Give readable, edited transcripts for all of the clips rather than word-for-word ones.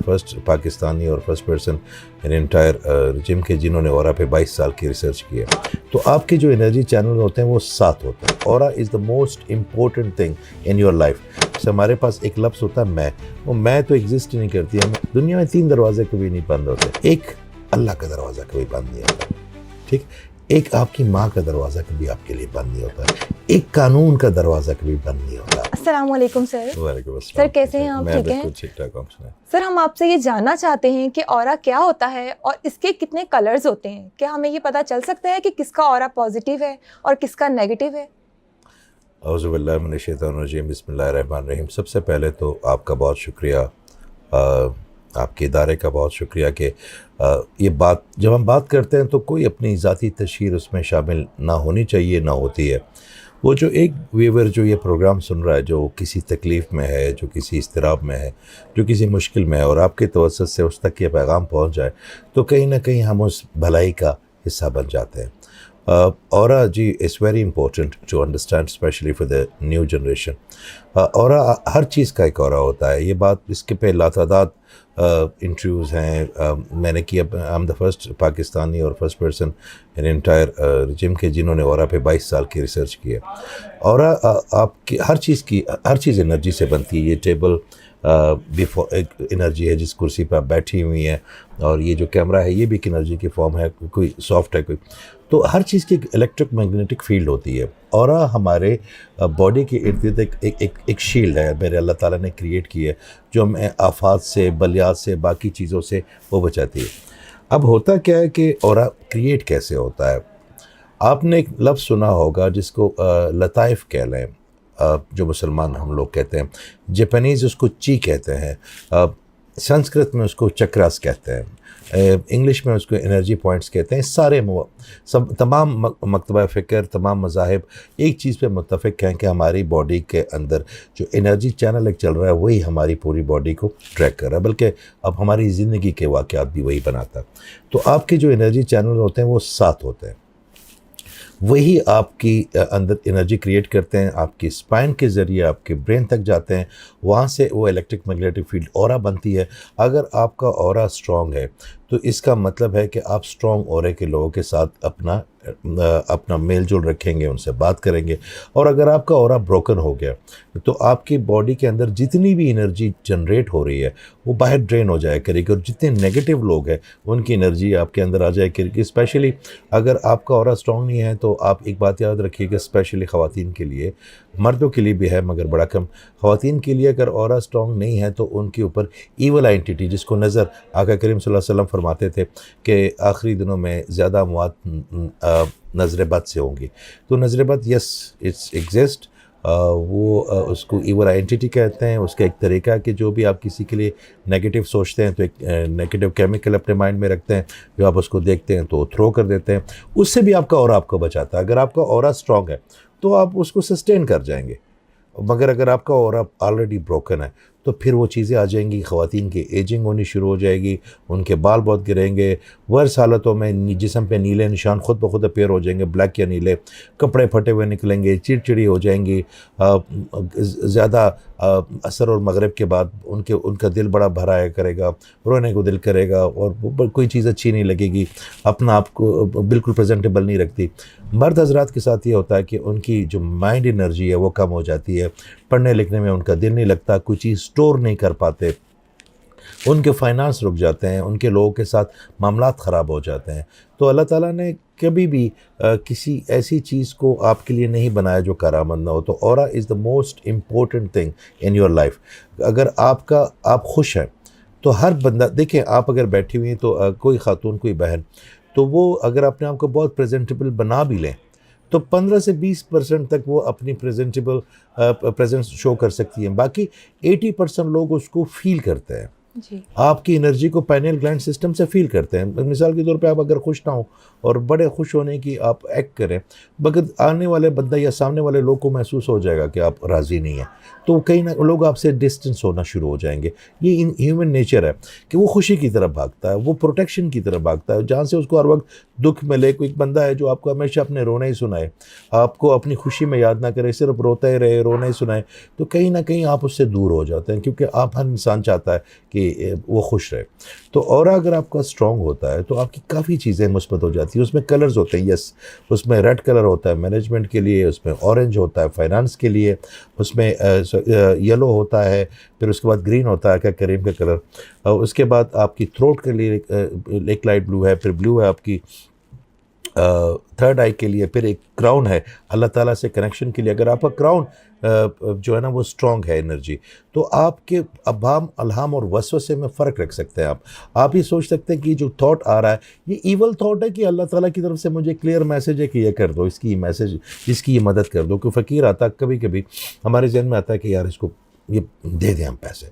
First Pakistani और first person in entire gym के जिन्होंने ऑरा पे 22 साल की रिसर्च की है। तो आपके जो एनर्जी चैनल होते हैं वो 7 होते हैं। Aura is the most important thing in your life. जैसे हमारे पास एक लफ्ज़ होता है मैं, वो मैं तो एग्जिस्ट ही नहीं करती है। दुनिया में 3 दरवाजे कभी नहीं बंद होते। एक अल्लाह का दरवाज़ा कभी बंद नहीं होता, ठीक। एक आपकी माँ का दरवाज़ा कभी आपके लिए बंद नहीं होता। एक कानून का दरवाज़ा कभी बंद नहीं होता। अस्सलाम वालेकुम सर। वालेकुम अस्सलाम। सर कैसे हैं आप? ठीक हैं? ठीक ठाक। आप सुनाएं। सर हम आपसे ये जानना चाहते हैं कि ऑरा क्या होता है और इसके कितने कलर्स होते हैं। क्या हमें ये पता चल सकता है कि किसका ऑरा पॉजिटिव है और किसका नेगेटिव है? औज़ु बिल्लाहि मिनश शैतानिर रजीम, बिस्मिल्लाहिर्रहमानिर्रहीम। सबसे पहले तो आपका बहुत शुक्रिया, आपके इदारे का बहुत शुक्रिया कि ये बात जब हम बात करते हैं तो कोई अपनी ज़ाती तशहीर उसमें शामिल ना होनी चाहिए, ना होती है। वो जो एक व्यूअर जो ये प्रोग्राम सुन रहा है, जो किसी तकलीफ़ में है, जो किसी इज़्तिराब में है, जो किसी मुश्किल में है, और आपके तवज्जुह से उस तक ये पैगाम पहुंच जाए तो कहीं ना कहीं हम उस भलाई का हिस्सा बन जाते हैं। ऑरा जी is very important to understand, specially for the new generation. Aura हर चीज़ का एक ऑरा होता है। ये बात इसके पे लातादाद इंटरव्यूज़ हैं मैंने किया। I am the first Pakistani और first person in entire gym के जिन्होंने ऑरा पे 22 साल की रिसर्च की है। ऑरा आपकी हर चीज़ एनर्जी से बनती है। ये टेबल बिफोर एक एनर्जी है, जिस कुर्सी पर आप बैठी हुई हैं, और ये जो कैमरा है ये भी एक एनर्जी की फॉर्म है, कोई सॉफ्ट है कोई, तो हर चीज़ की इलेक्ट्रिक मैग्नेटिक फील्ड होती है। ऑरा हमारे बॉडी के इर्द गिर्द एक शील्ड है, मेरे अल्लाह ताला ने क्रिएट की है, जो हमें आफात से, बलियात से, बाकी चीज़ों से वो बचाती है। अब होता क्या है कि ऑरा क्रिएट कैसे होता है? आपने एक लफ्ज़ सुना होगा जिसको लताइफ़ कह लें, जो मुसलमान हम लोग कहते हैं। जापानीज़ उसको ची कहते हैं, संस्कृत में उसको चक्रास कहते हैं, इंग्लिश में उसको एनर्जी पॉइंट्स कहते हैं। सारे तमाम मकतबा फ़िक्र, तमाम मज़ाहिब एक चीज़ पे मुत्तफ़िक़ हैं कि हमारी बॉडी के अंदर जो एनर्जी चैनल एक चल रहा है वही हमारी पूरी बॉडी को ट्रैक कर रहा है, बल्कि अब हमारी ज़िंदगी के वाक़यात भी वही बनाता है। तो आपके जो एनर्जी चैनल होते हैं वो 7 होते हैं। वही आपकी अंदर एनर्जी क्रिएट करते हैं, आपकी स्पाइन के ज़रिए आपके ब्रेन तक जाते हैं, वहाँ से वो इलेक्ट्रिक मैग्नेटिक फील्ड ऑरा बनती है। अगर आपका ऑरा स्ट्रॉन्ग है तो इसका मतलब है कि आप स्ट्रॉन्ग ऑरे के लोगों के साथ अपना मेल जोल रखेंगे, उनसे बात करेंगे। और अगर आपका ऑरा ब्रोकन हो गया तो आपकी बॉडी के अंदर जितनी भी एनर्जी जनरेट हो रही है वो बाहर ड्रेन हो जाए करेगी, और जितने नेगेटिव लोग हैं उनकी एनर्जी आपके अंदर आ जाए करेगी। स्पेशली अगर आपका ऑरा स्ट्रॉन्ग नहीं है तो आप एक बात याद रखिएगा, स्पेशली ख़वातीन के लिए, मर्दों के लिए भी है मगर बड़ा कम। ख़वातीन के लिए अगर ऑरा स्ट्रॉन्ग नहीं है तो उनके ऊपर ईवल एंटिटी, जिसको नज़र आका करीम सल्लल्लाहु अलैहि वसल्लम फरमाते थे कि आखिरी दिनों में ज़्यादा अमवात नज़र बद से होंगी। तो नज़र बद यस इट्स एग्जिस्ट, वो उसको ईवल एंटिटी कहते हैं। उसका एक तरीका है कि जो भी आप किसी के लिए नेगेटिव सोचते हैं तो एक नेगेटिव केमिकल अपने माइंड में रखते हैं, जो आप उसको देखते हैं तो थ्रो कर देते हैं, उससे भी आपका ऑरा आपको बचाता है। अगर आपका ऑरा स्ट्रॉन्ग है तो आप उसको सस्टेन कर जाएंगे, मगर अगर आपका ऑरा ऑलरेडी ब्रोकन है तो फिर वो चीज़ें आ जाएंगी। ख़वातीन की एजिंग होनी शुरू हो जाएगी, उनके बाल बहुत गिरेंगे, वर्ष हालतों में जिस्म पे नीले निशान खुद ब खुद अपीयर हो जाएंगे, ब्लैक या नीले, कपड़े फटे हुए निकलेंगे, चिड़चिड़ी हो जाएंगी। ज़्यादा असर और मगरिब के बाद उनका दिल बड़ा भरा आया करेगा, रोने को दिल करेगा, और कोई चीज़ अच्छी नहीं लगेगी, अपना आप को बिल्कुल प्रेजेंटेबल नहीं रखती। मर्द हजरात के साथ ये होता है कि उनकी जो माइंड एनर्जी है वो कम हो जाती है, पढ़ने लिखने में उनका दिल नहीं लगता, कोई चीज़ स्टोर नहीं कर पाते, उनके फाइनेंस रुक जाते हैं, उनके लोगों के साथ मामलात ख़राब हो जाते हैं। तो अल्लाह ताला ने कभी भी किसी ऐसी चीज़ को आपके लिए नहीं बनाया जो करामंद ना हो। तो aura is the most important thing in your life. अगर आप खुश हैं तो हर बंदा, देखिए आप अगर बैठी हुई हैं तो कोई खातून, कोई बहन, तो वो अगर अपने आप को बहुत प्रेजेंटेबल बना भी लें तो 15 से 20% तक वो अपनी प्रेजेंटेबल प्रेजेंस शो कर सकती हैं। बाकी 80% लोग उसको फील करते हैं जी। आपकी एनर्जी को पाइनियल ग्लैंड सिस्टम से फील करते हैं। मिसाल के तौर पे आप अगर खुश ना हो और बड़े खुश होने की आप एक्ट करें, मगर आने वाले बंदा या सामने वाले लोग को महसूस हो जाएगा कि आप राज़ी नहीं हैं, तो कहीं ना लोग आपसे डिस्टेंस होना शुरू हो जाएंगे। ये ह्यूमन नेचर है कि वो खुशी की तरफ भागता है, वो प्रोटेक्शन की तरफ भागता है, जहाँ से उसको हर वक्त दुख मिले, कोई बंदा है जो आपको हमेशा अपने रोना ही सुनाए, आपको अपनी खुशी में याद ना करे, सिर्फ रोता ही रहे, रोना ही सुनाए, तो कहीं ना कहीं आप उससे दूर हो जाते हैं, क्योंकि आप हर इंसान चाहता है कि वो खुश रहे। तो ऑरा अगर आपका स्ट्रॉन्ग होता है तो आपकी काफ़ी चीज़ें मुस्बत हो जाती हैं। उसमें कलर्स होते हैं, यस, उसमें रेड कलर होता है मैनेजमेंट के लिए, उसमें ऑरेंज होता है फाइनेंस के लिए, उसमें येलो होता है, फिर उसके बाद ग्रीन होता है क्या करीम का कलर, और उसके बाद आपकी थ्रोट के लिए एक लाइट ब्लू है, फिर ब्लू है आपकी थर्ड आई के लिए, फिर एक क्राउन है अल्लाह ताला से कनेक्शन के लिए। अगर आपका क्राउन जो है ना वो स्ट्रॉन्ग है एनर्जी, तो आपके अभाम अलहाम और वसवसे में फ़र्क रख सकते हैं। आप ये सोच सकते हैं कि जो थॉट आ रहा है ये ईवल थॉट है कि अल्लाह ताला की तरफ से मुझे क्लियर मैसेज है कि ये कर दो, इसकी मैसेज, इसकी ये मदद कर दो। क्योंकि फ़कीर आता कभी कभी हमारे जहन में आता है कि यार इसको ये दे दें हम पैसे,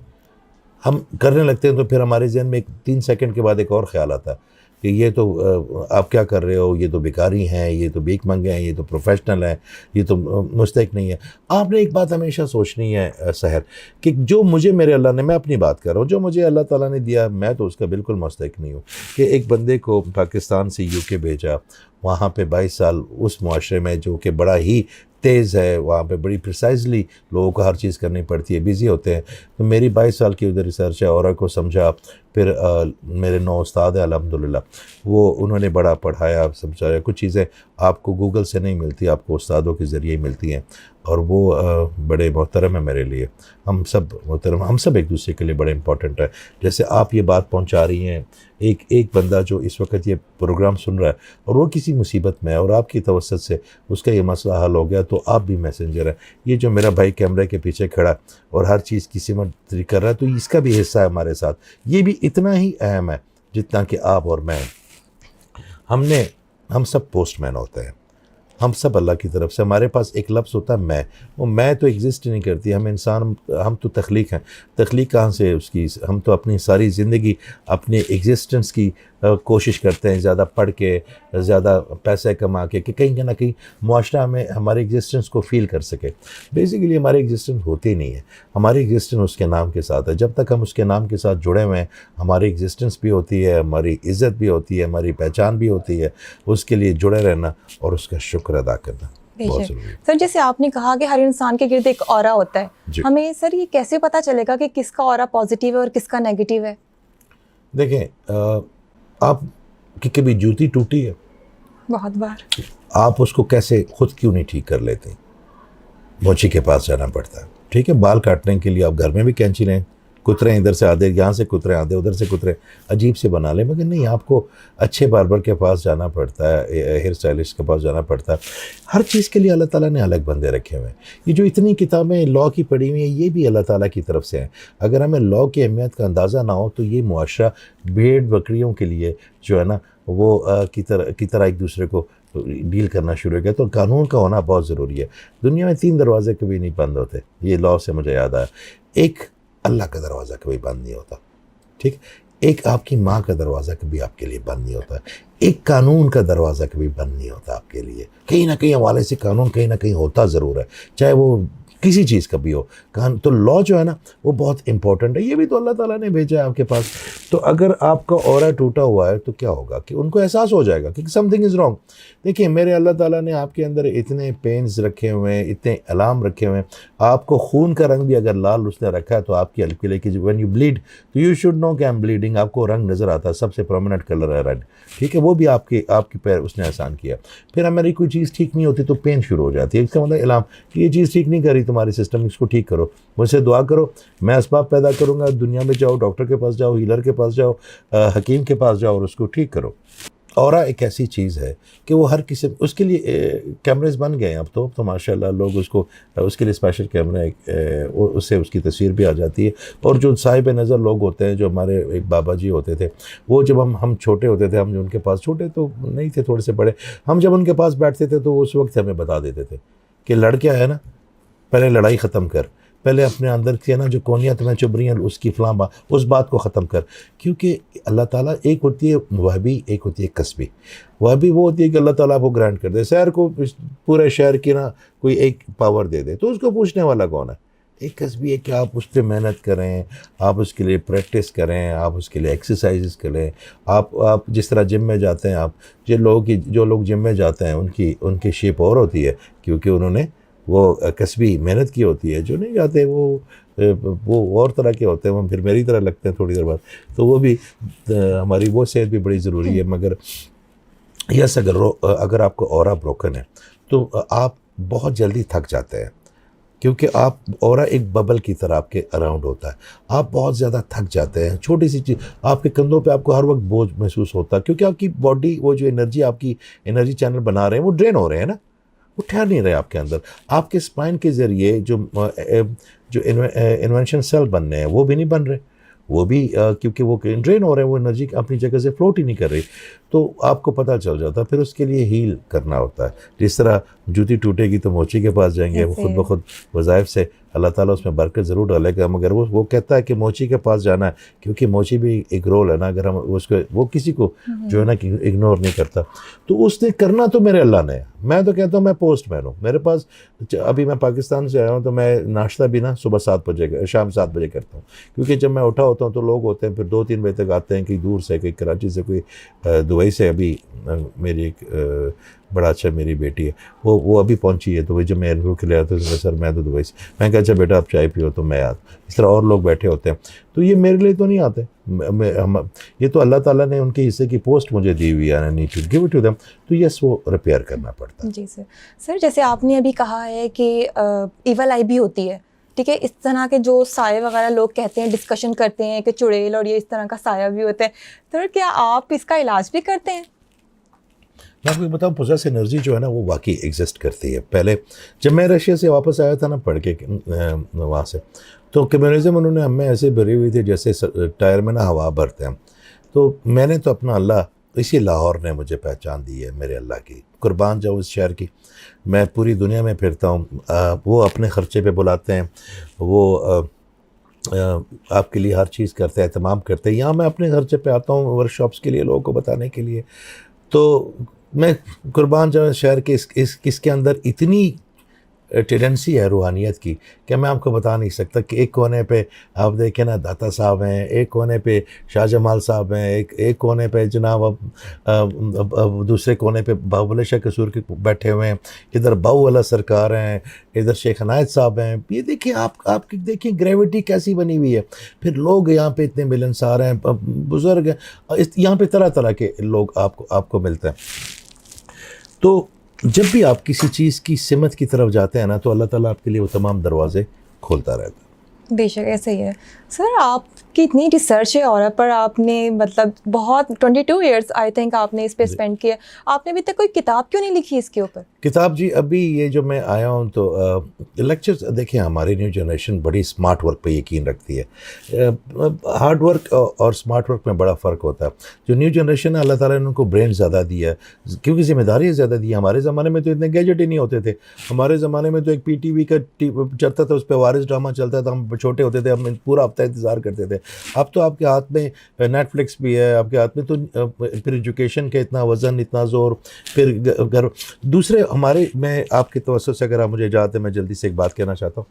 हम करने लगते हैं, तो फिर हमारे जहन में 3 सेकंड के बाद एक और ख्याल आता है कि ये तो आप क्या कर रहे हो, ये तो भिखारी हैं, ये तो भीख मंगे हैं, ये तो प्रोफेशनल हैं, ये तो मुस्तहिक नहीं है। आपने एक बात हमेशा सोचनी है सहर, कि जो मुझे मेरे अल्लाह ने, मैं अपनी बात कर रहा हूँ, जो मुझे अल्लाह ताला ने दिया मैं तो उसका बिल्कुल मुस्तहिक नहीं हूँ। कि एक बंदे को पाकिस्तान से यूके भेजा, वहाँ पे 22 साल उस मुआशरे में जो कि बड़ा ही तेज़ है, वहाँ पे बड़ी प्रिसाइजली लोगों को हर चीज़ करनी पड़ती है, बिज़ी होते हैं। तो मेरी 22 साल की उधर रिसर्च है, और को समझा, फिर मेरे 9 उस्ताद हैं अल्हम्दुलिल्लाह, वो उन्होंने बड़ा पढ़ाया समझाया। कुछ चीज़ें आपको गूगल से नहीं मिलती, आपको उस्तादों के ज़रिए मिलती हैं, और वो बड़े मोहतरम है मेरे लिए। हम सब मोहतरम, हम सब एक दूसरे के लिए बड़े इंपॉर्टेंट है। जैसे आप ये बात पहुंचा रही हैं, एक बंदा जो इस वक्त ये प्रोग्राम सुन रहा है और वो किसी मुसीबत में है और आपकी तवस्सुत से उसका ये मसला हल हो गया, तो आप भी मैसेंजर हैं। ये जो मेरा भाई कैमरे के पीछे खड़ा है और हर चीज़ की सिमत कर रहा है, तो इसका भी हिस्सा है हमारे साथ। ये भी इतना ही अहम है जितना कि आप और मैं। हम सब पोस्टमैन होते हैं, हम सब अल्लाह की तरफ से, हमारे पास एक लफ्ज़ होता है मैं, वो मैं तो एग्जिस्ट ही नहीं करती। हम इंसान, हम तो तख्लीक हैं, तख्लीक कहाँ से उसकी, हम तो अपनी सारी ज़िंदगी अपनी एग्जिस्टेंस की कोशिश करते हैं, ज़्यादा पढ़ के, ज़्यादा पैसे कमा के, कि कहीं ना कहीं मुआशरा में हमारे एग्जिस्टेंस को फ़ील कर सके। बेसिकली हमारी एग्जिस्टेंस होती नहीं है, हमारी एग्जिस्टेंस उसके नाम के साथ है। जब तक हम उसके नाम के साथ जुड़े हुए हैं, हमारी एग्जिस्टेंस भी होती है, हमारी इज़्ज़त भी होती है, हमारी पहचान भी होती है। उसके लिए जुड़े रहना और उसका शुक्र अदा करना बहुत ज़रूरी है। सर, जैसे आपने कहा कि हर इंसान के गिर्द एक ऑरा होता है, हमें सर ये कैसे पता चलेगा कि किसका ऑरा पॉजिटिव है और किसका नेगेटिव है? देखें, आप की कभी जूती टूटी है? बहुत बार। आप उसको कैसे खुद क्यों नहीं ठीक कर लेते? मोची के पास जाना पड़ता है, ठीक है। बाल काटने के लिए आप घर में भी कैंची लें, कुतरे इधर से आधे, यहाँ से कुतरे आधे, उधर से कुतरे, अजीब से बना लें, मगर नहीं, आपको अच्छे बार्बर के पास जाना पड़ता है, हेयर स्टाइलिस्ट के पास जाना पड़ता है। हर चीज़ के लिए अल्लाह ताला ने अलग बंदे रखे हुए हैं। ये जो इतनी किताबें लॉ की पढ़ी हुई हैं, ये भी अल्लाह ताला की तरफ से हैं। अगर हमें लॉ की अहमियत का अंदाज़ा ना हो तो ये मुआशरा भेड़ बकरियों के लिए जो है ना वो की तरह एक दूसरे को डील करना शुरू हो गया। तो कानून का होना बहुत ज़रूरी है। दुनिया में 3 दरवाजे कभी नहीं बंद होते, ये लॉ से मुझे याद आया। एक अल्लाह का दरवाज़ा कभी बंद नहीं होता, ठीक। एक आपकी माँ का दरवाज़ा कभी आपके लिए बंद नहीं होता। एक कानून का दरवाज़ा कभी बंद नहीं होता आपके लिए। कहीं ना कहीं हवाले से कानून कहीं ना कहीं होता ज़रूर है, चाहे वो किसी चीज़ का भी हो। तो लॉ जो है ना वो बहुत इंपॉर्टेंट है। ये भी तो अल्लाह ताला ने भेजा है आपके पास। तो अगर आपका ऑरा टूटा हुआ है तो क्या होगा कि उनको एहसास हो जाएगा कि समथिंग इज़ रॉन्ग। देखिए, मेरे अल्लाह ताला ने आपके अंदर इतने पेन्स रखे हुए हैं, इतने अलार्म रखे हुए हैं। आपको खून का रंग भी अगर लाल उसने रखा है तो आपकी हेल्प के लिए कि व्हेन यू ब्लीड तो यू शुड नो कि आई एम ब्लीडिंग। आपको रंग नज़र आता है, सबसे प्रोमिनेंट कलर है रेड, ठीक है। वो भी आपकी पैर उसने एहसान किया। फिर हमारी कोई चीज़ ठीक नहीं होती तो पेन शुरू हो जाती है। इसका मतलब अलार्म कि ये चीज़ ठीक नहीं करी तुम्हारी सिस्टम, इसको ठीक करो, मुझसे दुआ करो, मैं असबाब पैदा करूँगा। दुनिया में जाओ, डॉक्टर के पास जाओ, हीलर के पास जाओ, हकीम के पास जाओ और उसको ठीक करो। ऑरा एक ऐसी चीज़ है कि वो हर किसी, उसके लिए कैमरेज बन गए हैं अब तो माशाल्लाह लोग उसको, उसके लिए स्पेशल कैमरा उससे उसकी तस्वीर भी आ जाती है। और जो साहिब नज़र लोग होते हैं, जो हमारे एक बाबा जी होते थे, वो जब हम छोटे होते थे, हम जो उनके पास, छोटे तो नहीं थे, थोड़े से बड़े, हम जब उनके पास बैठते थे तो उस वक्त हमें बता देते थे कि लड़कियाँ है ना, पहले लड़ाई ख़त्म कर, पहले अपने अंदर की है ना जो कोनियाँ तुम्हें चुभ रही हैं उसकी फलां उस बात को ख़त्म कर। क्योंकि अल्लाह ताला, एक होती है वहबी, एक होती है कसबी। वहबी वो होती है कि अल्लाह ताला आपको ग्रांट कर दे, शहर को, पूरे शहर की ना कोई एक पावर दे दे, तो उसको पूछने वाला कौन है? एक कस्बी है कि आप उस पर मेहनत करें, आप उसके लिए प्रैक्टिस करें, आप उसके लिए एक्सरसाइजेस करें। आप जिस तरह जिम में जाते हैं, आप जो लोग जिम में जाते हैं उनकी शेप और होती है, क्योंकि उन्होंने वो कस्बी मेहनत की होती है। जो नहीं जाते वो और तरह के होते हैं, वो फिर मेरी तरह लगते हैं थोड़ी देर बाद। तो वो भी हमारी वो सेहत भी बड़ी ज़रूरी है। मगर यस, अगर आपको ऑरा ब्रोकन है तो आप बहुत जल्दी थक जाते हैं, क्योंकि आप ऑरा एक बबल की तरह आपके अराउंड होता है। आप बहुत ज़्यादा थक जाते हैं, छोटी सी चीज़ आपके कंधों पे आपको हर वक्त बोझ महसूस होता है, क्योंकि आपकी बॉडी वो जो आपकी एनर्जी चैनल बना रहे हैं वो ड्रेन हो रहे हैं ना, वो ठहर नहीं रहे आपके अंदर। आपके स्पाइन के ज़रिए जो इन्वेंशन सेल बनने हैं वो भी नहीं बन रहे, वो भी क्योंकि वो ड्रेन हो रहे हैं, वो एनर्जी अपनी जगह से फ्लोट ही नहीं कर रही। तो आपको पता चल जाता है, फिर उसके लिए हील करना होता है। जिस तरह जूती टूटेगी तो मोची के पास जाएंगे, वो खुद ब खुद वज़ाइफ से अल्लाह ताला उसमें बरकत ज़रूर डालेगा। मगर वो कहता है कि मोची के पास जाना है, क्योंकि मोची भी एक रोल है ना। अगर हम उसको वो किसी को जो है ना कि इग्नोर नहीं करता, तो उसने करना तो मेरे अल्लाह ने है। मैं तो कहता हूँ मैं पोस्टमैन हूँ। मेरे पास अभी मैं पाकिस्तान से आया हूँ, तो मैं नाश्ता भी ना सुबह 7 बजे शाम 7 बजे करता हूँ, क्योंकि जब मैं उठा होता हूँ तो लोग होते हैं फिर 2-3 बजे तक आते हैं, कहीं दूर से, कहीं कराची से, कोई दुबई से। अभी मेरी एक बड़ा अच्छा मेरी बेटी है, वो अभी पहुंची है। तो वही जब मैं इंटरव्यू के लिए आता तो सर मैं तो दुबई से, मैं कहा अच्छा बेटा आप चाय पियो, तो मैं आता। इस तरह और लोग बैठे होते हैं। तो ये मेरे लिए तो नहीं आते, ये तो अल्लाह ताला ने उनके हिस्से की पोस्ट मुझे दी हुई है, I need to give it to them. तो यस, वो रिपेयर करना पड़ता है। जी सर जैसे आपने अभी कहा है कि ईवल आई भी होती है, ठीक है। इस तरह के जो साये वगैरह लोग कहते हैं, डिस्कशन करते हैं कि चुड़ैल और ये इस तरह का साया भी होता है, तो क्या आप इसका इलाज भी करते हैं? मैं आपको बताऊँ, पोजेस एनर्जी जो है ना वो वाकई एग्जिस्ट करती है। पहले जब मैं रशिया से वापस आया था ना पढ़ के वहाँ से, तो कम्युनिज़म उन्होंने हमें ऐसे भरी हुई थी जैसे टायर में ना हवा भरते हैं। तो मैंने तो अपना अल्लाह, इसी लाहौर ने मुझे पहचान दी है, मेरे अल्लाह की कुर्बान जाऊँ इस शहर की। मैं पूरी दुनिया में फिरता हूँ, वो अपने ख़र्चे पे बुलाते हैं, वो आपके लिए हर चीज़ करते हैं, एहतमाम करते हैं। यहाँ मैं अपने खर्चे पे आता हूँ वर्कशॉप्स के लिए, लोगों को बताने के लिए। तो मैं कुर्बान जाऊँ शहर के इसके अंदर इतनी टेंडेंसी है रूहानियत की कि मैं आपको बता नहीं सकता। कि एक कोने पे आप देखें ना दाता साहब हैं, एक कोने पे शाह जमाल साहब हैं, एक कोने पे जनाब अब दूसरे कोने पे बाबुल शाह कसूर के बैठे हुए हैं, इधर बाऊ वाला सरकार हैं, इधर शेख अनायत साहब हैं। ये देखिए आप देखिए ग्रेविटी कैसी बनी हुई है। फिर लोग यहाँ पे इतने मिलनसार हैं, बुज़ुर्ग हैं, यहाँ पे तरह तरह के लोग आपको मिलते हैं। तो जब भी आप किसी चीज़ की सिमत की तरफ जाते हैं ना, तो अल्लाह ताला आपके लिए वो तमाम दरवाजे खोलता रहता है। बेशक ऐसे ही है। सर आपकी इतनी रिसर्च है और पर आपने मतलब बहुत 22 इयर्स आई थिंक आपने इस पे स्पेंड किया, आपने अभी तक कोई किताब क्यों नहीं लिखी इसके ऊपर? किताब जी, अभी ये जो मैं आया हूँ तो लेक्चर्स देखिए, हमारी न्यू जनरेशन बड़ी स्मार्ट वर्क पे यकीन रखती है। हार्ड वर्क और स्मार्ट वर्क में बड़ा फ़र्क होता है। जो न्यू जनरेशन है, अल्लाह ताला ने उनको ब्रेन ज़्यादा दिया है, क्योंकि जिम्मेदारी ज़्यादा दी है। हमारे ज़माने में तो इतने गैजेट ही नहीं होते थे। हमारे ज़माने में तो एक PTV का चलता था, उस पर वारिस ड्रामा चलता था, हम छोटे होते थे, हम पूरा हफ्ता इंतज़ार करते थे। अब तो आपके हाथ में नेटफ्लिक्स भी है, आपके हाथ में, तो फिर एजुकेशन का इतना वज़न, इतना ज़ोर, फिर घर दूसरे हमारे। मैं आपके तवज्जो से, अगर आप मुझे इजाज़त दें, मैं जल्दी से एक बात कहना चाहता हूँ।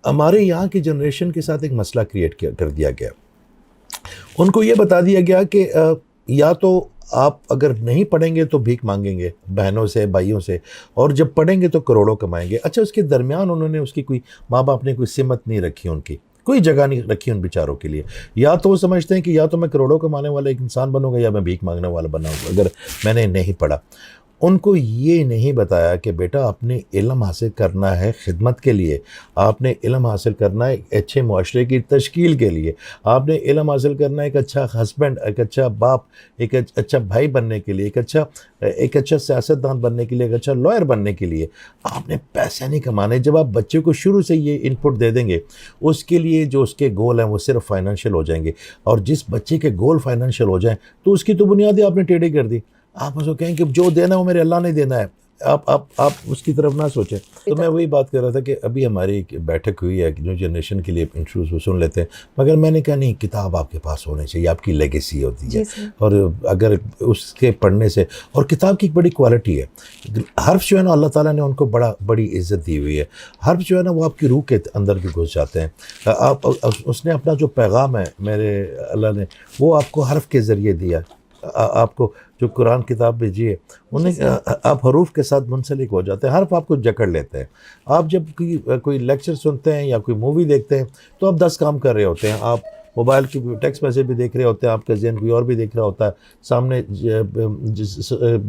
हमारे यहाँ की जनरेशन के साथ एक मसला क्रिएट कर दिया गया। उनको ये बता दिया गया कि या तो आप अगर नहीं पढ़ेंगे तो भीख मांगेंगे बहनों से, भाइयों से, और जब पढ़ेंगे तो करोड़ों कमाएंगे। अच्छा, उसके दरमियान उन्होंने उसकी कोई, माँ बाप ने कोई सिमत नहीं रखी, उनकी कोई जगह नहीं रखी उन बेचारों के लिए। या तो वो समझते हैं कि या तो मैं करोड़ों कमाने वाला एक इंसान बनूंगा, या मैं भीख मांगने वाला बनाऊंगा अगर मैंने नहीं पढ़ा। उनको ये नहीं बताया कि बेटा आपने इल्म हासिल करना है खिदमत के लिए, आपने इल्म हासिल करना है एक अच्छे मुआशरे की तश्कील के लिए, आपने इल्म हासिल करना है एक अच्छा हस्बैंड, एक अच्छा बाप, एक अच्छा भाई बनने के लिए, एक अच्छा सियासतदान बनने के लिए, एक अच्छा लॉयर बनने के लिए। आपने पैसे नहीं कमाने। जब आप बच्चे को शुरू से ये इनपुट दे देंगे, उसके लिए जो उसके गोल हैं वो सिर्फ फाइनेंशियल हो जाएंगे। और जिस बच्चे के गोल फाइनेंशियल हो जाएं तो उसकी तो बुनियादी आपने टेढ़ी कर दी। आप उसको कहें कि जो देना है वो मेरे अल्लाह ने देना है, आप उसकी तरफ ना सोचें। तो मैं वही बात कर रहा था कि अभी हमारी एक बैठक हुई है कि न्यू जनरेशन के लिए इंटरव्यूज वो सुन लेते हैं, मगर मैंने कहा नहीं, किताब आपके पास होनी चाहिए, आपकी लेगेसी होती है। और अगर उसके पढ़ने से, और किताब की एक बड़ी क्वालिटी है, हर्फ जो है ना अल्लाह ताला ने उनको बड़ी इज़्ज़त दी हुई है। हर्फ जो है ना वो आपकी रूह के अंदर भी घुस जाते हैं। आप उसने अपना जो पैगाम है मेरे अल्लाह ने वो आपको हर्फ के ज़रिए दिया। आपको जो कुरान किताब भेजी है उन्हें आप हरूफ के साथ मुंसलिक हो जाते हैं, हर्फ आपको जकड़ लेते हैं। आप जब कोई लेक्चर सुनते हैं या कोई मूवी देखते हैं तो आप 10 काम कर रहे होते हैं, आप मोबाइल की टेक्स्ट मैसेज भी देख रहे होते हैं, आपका जहन कोई और भी देख रहा होता है, सामने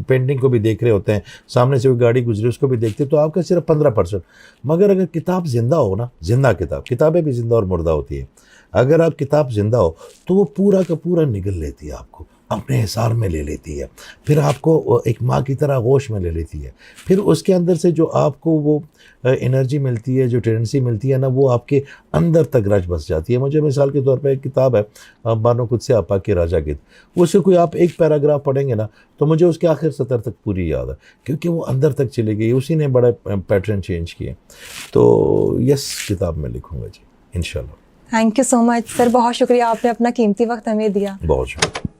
पेंटिंग को भी देख रहे होते हैं, सामने से कोई गाड़ी गुजरी उसको भी देखते हैं, तो आपका सिर्फ 15%। मगर अगर किताब जिंदा हो ना, जिंदा किताबें भी जिंदा और मुर्दा होती है, अगर आप किताब जिंदा हो तो वो पूरा का पूरा निगल लेती है, आपको अपने हिसार में ले लेती है, फिर आपको एक माँ की तरह गोश में ले लेती है। फिर उसके अंदर से जो आपको वो एनर्जी मिलती है, जो टेंडेंसी मिलती है ना, वो आपके अंदर तक रच बस जाती है। मुझे मिसाल के तौर पर एक किताब है बानो कुदसे आपा के राजा गिद्ध, उससे कोई आप एक पैराग्राफ पढ़ेंगे ना तो मुझे उसके आखिर सतर तक पूरी याद है, क्योंकि वो अंदर तक चली गई, उसी ने बड़ा पैटर्न चेंज किए। तो यस, किताब में लिखूँगा जी इंशाल्लाह। Thank you so much sir, बहुत शुक्रिया, आपने अपना कीमती वक्त हमें दिया। बहुत शुक्रिया।